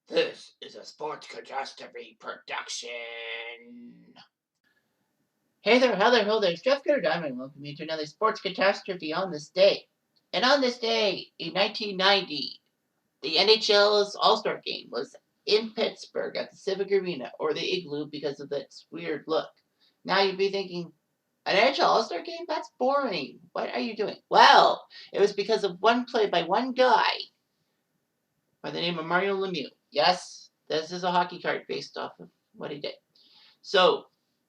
This is a sports catastrophe production. Hey there, hello there, it's Jeff Diamond. Welcome you to another sports catastrophe on this day. And on this day, in 1990, the NHL's All-Star Game was in Pittsburgh at the Civic Arena, or the Igloo, because of its weird look. Now you'd be thinking, an NHL All-Star Game? That's boring. What are you doing? Well, it was because of one play by one guy by the name of Mario Lemieux. Yes, this is a hockey card based off of what he did. So,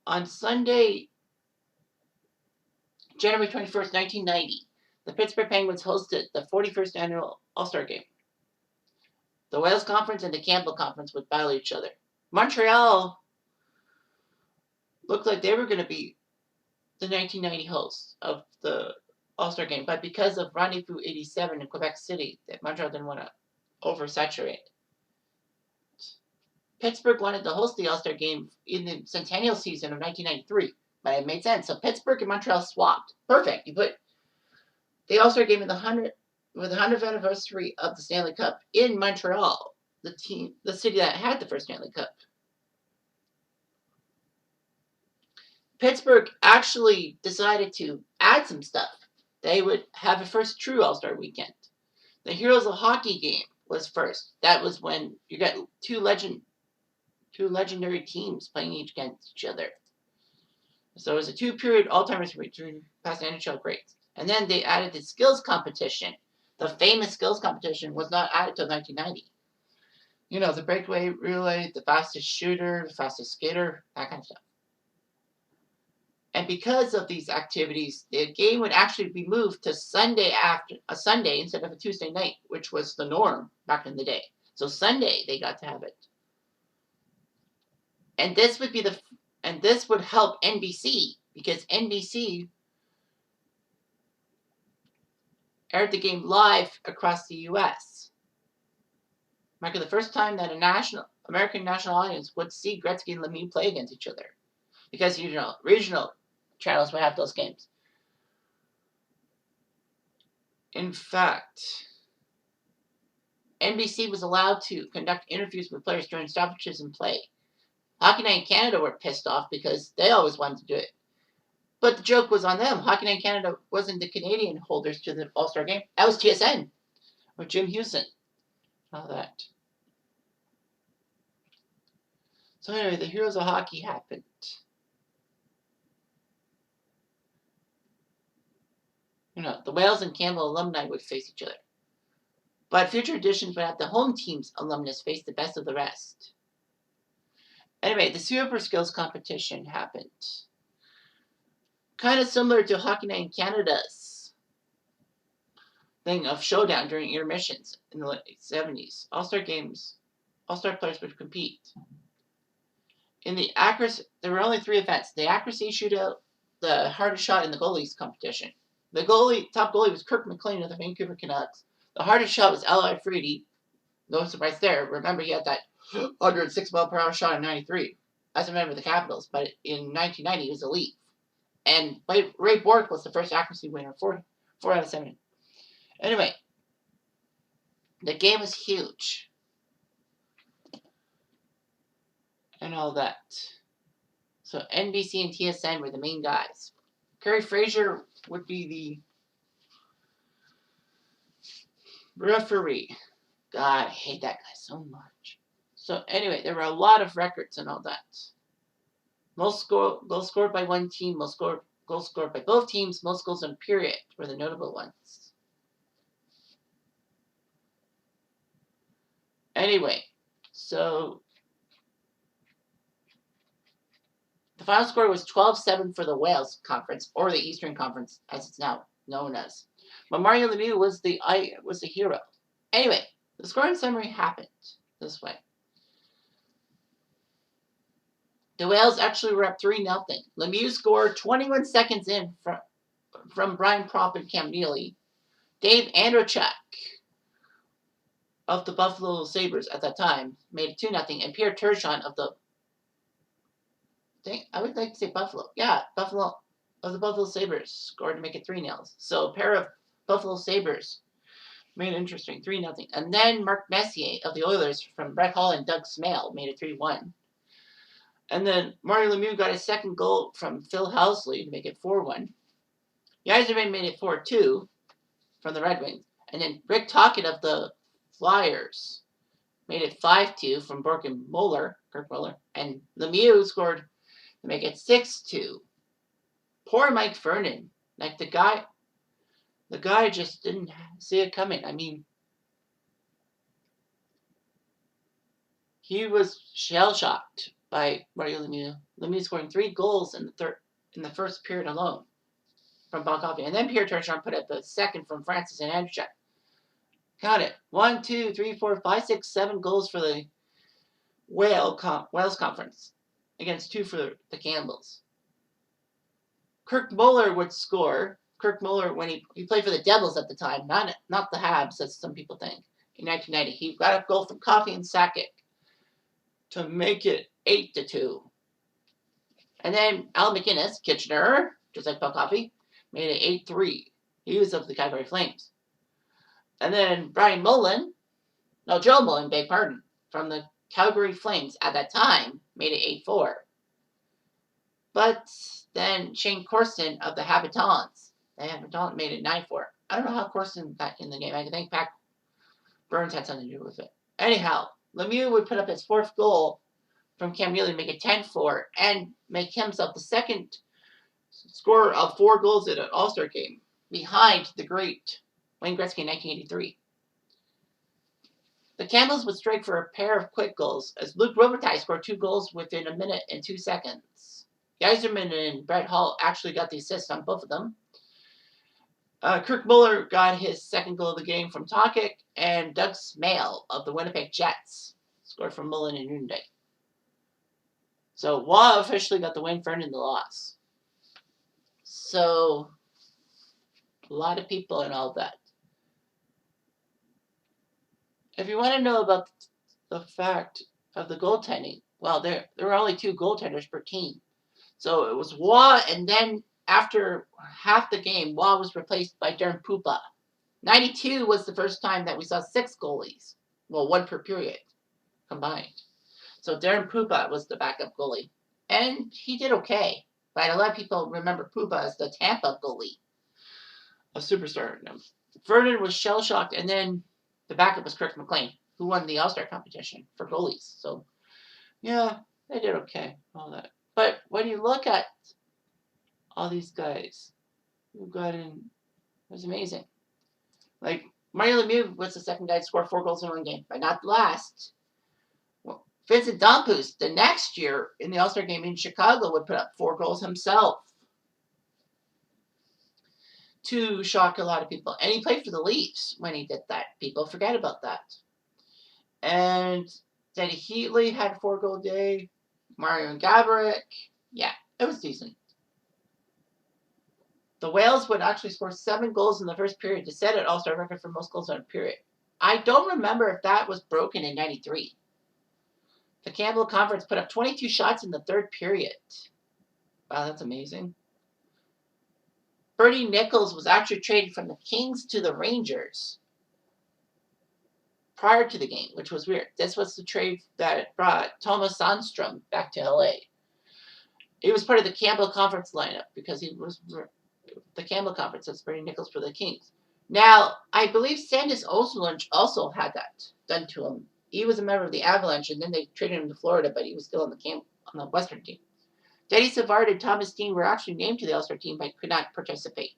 on Sunday, January 21st, 1990, the Pittsburgh Penguins hosted the 41st annual All-Star Game. The Wales Conference and the Campbell Conference would battle each other. Montreal looked like they were going to be the 1990 hosts of the All-Star Game, but because of Rendezvous 87 in Quebec City, that Montreal didn't want to oversaturate. Pittsburgh wanted to host the All-Star Game in the centennial season of 1993, but it made sense. So Pittsburgh and Montreal swapped. Perfect. You put the All-Star Game in the 100th anniversary of the Stanley Cup in Montreal, the city that had the first Stanley Cup. Pittsburgh actually decided to add some stuff. They would have a first true All-Star weekend. The Heroes of Hockey game was first. That was when you got two legendary teams playing against each other. So it was a two-period all-timers between past NHL greats. And then they added the skills competition. The famous skills competition was not added until 1990. You know, the breakaway relay, the fastest shooter, the fastest skater, that kind of stuff. And because of these activities, the game would actually be moved to Sunday instead of a Tuesday night, which was the norm back in the day. So Sunday they got to have it. And this would help NBC, because NBC aired the game live across the U.S., marking the first time that a American national audience would see Gretzky and Lemieux play against each other. Because, regional channels would have those games. In fact, NBC was allowed to conduct interviews with players during stoppages in play. Hockey Night in Canada were pissed off because they always wanted to do it. But the joke was on them. Hockey Night in Canada wasn't the Canadian holders to the All-Star Game. That was TSN with Jim Houston. All that. So anyway, the Heroes of Hockey happened. The Wales and Campbell alumni would face each other. But future editions would have the home team's alumnus face the best of the rest. Anyway, the Super Skills competition happened. Kind of similar to Hockey Night in Canada's thing of showdown during intermissions in the late 70s. All-Star games, All-Star players would compete. In the accuracy, there were only 3 events. The accuracy shootout, the hardest shot, and the goalies competition. The top goalie was Kirk McLean of the Vancouver Canucks. The hardest shot was L.I. Freedy. No surprise there. Remember, he had that 106 mile per hour shot in 93 as a member of the Capitals, but in 1990 he was elite. And Ray Bourque was the first accuracy winner, 4 out of 7. Anyway, the game was huge. And all that. So NBC and TSN were the main guys. Kerry Fraser would be the referee. God, I hate that guy so much. So anyway, there were a lot of records and all that. Most goals scored by one team, most goals scored by both teams, most goals in a period were the notable ones. Anyway, so the final score was 12-7 for the Wales Conference, or the Eastern Conference, as it's now known as. But Mario Lemieux was the hero. Anyway, the scoring summary happened this way. The Wales actually were up 3-0. Lemieux scored 21 seconds in from Brian Propp and Cam Neely. Dave Andreychuk of the Buffalo Sabres at that time made it 2-0, and Pierre Turgeon of the I would like to say Buffalo. Yeah, Buffalo of the Buffalo Sabres scored to make it 3-0. So a pair of Buffalo Sabres Made it interesting, 3-0. And then Mark Messier of the Oilers from Brett Hull and Doug Smale made it 3-1. And then Mario Lemieux got his second goal from Phil Housley to make it 4-1. Yzerman made it 4-2 from the Red Wings. And then Rick Tocchet of the Flyers made it 5-2 from Kirk Muller. And Lemieux scored to make it 6-2. Poor Mike Vernon. Like, the guy just didn't see it coming. I mean, he was shell-shocked by Mario Lemieux. Lemieux scoring 3 goals in the first period alone from Paul Coffey. And then Pierre Turgeon put up the second from Francis and Andrzej. Count it. 1, 2, 3, 4, 5, 6, 7 goals for the Wales Conference against 2 for the Campbells. Kirk Muller would score. Kirk Muller, when he played for the Devils at the time, not the Habs, as some people think, in 1990. He got a goal from Coffey and Sakic to make it 8-2. And then Al McInnes, Kitchener, just like Paul Coffey, made it 8-3. He was of the Calgary Flames. And then Joe Mullen, beg pardon, from the Calgary Flames at that time, made it 8-4. But then Shane Corson of the Habitants made it 9-4. I don't know how Corson got in the game. I think Pat Burns had something to do with it. Anyhow, Lemieux would put up his 4th goal from Cam Neely to make it 10-4 and make himself the second scorer of 4 goals in an All-Star game, behind the great Wayne Gretzky in 1983. The Campbells would strike for a pair of quick goals, as Luc Robitaille scored 2 goals within a minute and 2 seconds. Yzerman and Brett Hull actually got the assist on both of them. Kirk Muller got his second goal of the game from Tocchet, and Doug Smale of the Winnipeg Jets scored from Mullen and Noonday. So Waugh officially got the win, Vernon the loss. So a lot of people and all that. If you want to know about the fact of the goaltending, well, there were only 2 goaltenders per team. So it was Waugh, and then after half the game, Waugh was replaced by Darren Pupa. 92 was the first time that we saw 6 goalies. Well, 1 per period combined. So Darren Pupa was the backup goalie. And he did okay. But a lot of people remember Pupa as the Tampa goalie. A superstar. Vernon was shell-shocked, and then the backup was Kirk McLean, who won the All-Star competition for goalies. So, yeah, they did okay. All that. But when you look at all these guys who got in, it was amazing. Like, Mario Lemieux was the second guy to score 4 goals in 1 game, but not the last. Well, Vincent Damphousse, the next year in the All-Star game in Chicago, would put up 4 goals himself to shock a lot of people. And he played for the Leafs when he did that. People forget about that. And Denny Heatley had a 4-goal day. Mario Gaborik. Yeah, it was decent. The Whales would actually score 7 goals in the first period to set an All-Star record for most goals in a period. I don't remember if that was broken in 93. The Campbell Conference put up 22 shots in the 3rd period. Wow, that's amazing. Bernie Nichols was actually traded from the Kings to the Rangers prior to the game, which was weird. This was the trade that brought Thomas Sandstrom back to LA. He was part of the Campbell Conference lineup because he was the Campbell Conference. That's Bernie Nichols for the Kings. Now, I believe Sandis Oslund also had that done to him. He was a member of the Avalanche, and then they traded him to Florida, but he was still on the Western team. Denny Savard and Thomas Dean were actually named to the All-Star team, but could not participate.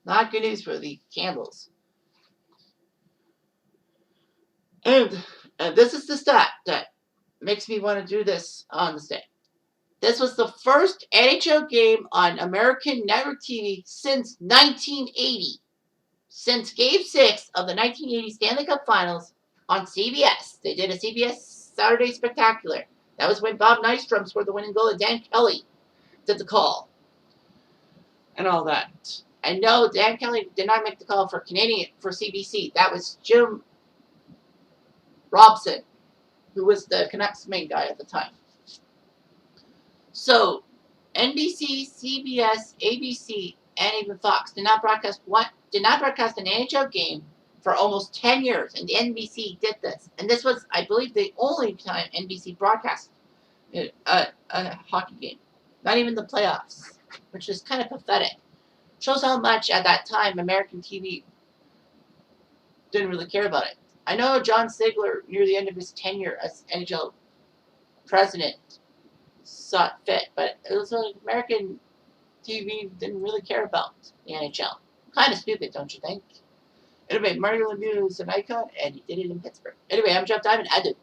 Not good news for the Campbells. And this is the stat that makes me want to do this on this day. This was the first NHL game on American Network TV since 1980. Since Game 6 of the 1980 Stanley Cup Finals on CBS. They did a CBS Saturday Spectacular. That was when Bob Nystrom scored the winning goal and Dan Kelly did the call. And all that. And no, Dan Kelly did not make the call for CBC. That was Jim Robson, who was the Canucks main guy at the time. So, NBC, CBS, ABC, and even Fox did not broadcast an NHL game for almost 10 years, and the NBC did this. And this was, I believe, the only time NBC broadcast a hockey game. Not even the playoffs, which is kind of pathetic. Shows how much at that time American TV didn't really care about it. I know John Sigler, near the end of his tenure as NHL president, saw it fit, but it was American TV didn't really care about the NHL. Kind of stupid, don't you think? Anyway, Mario Lemieuxs is an icon, and he did it in Pittsburgh. Anyway, I'm Jeff Diamond. I do.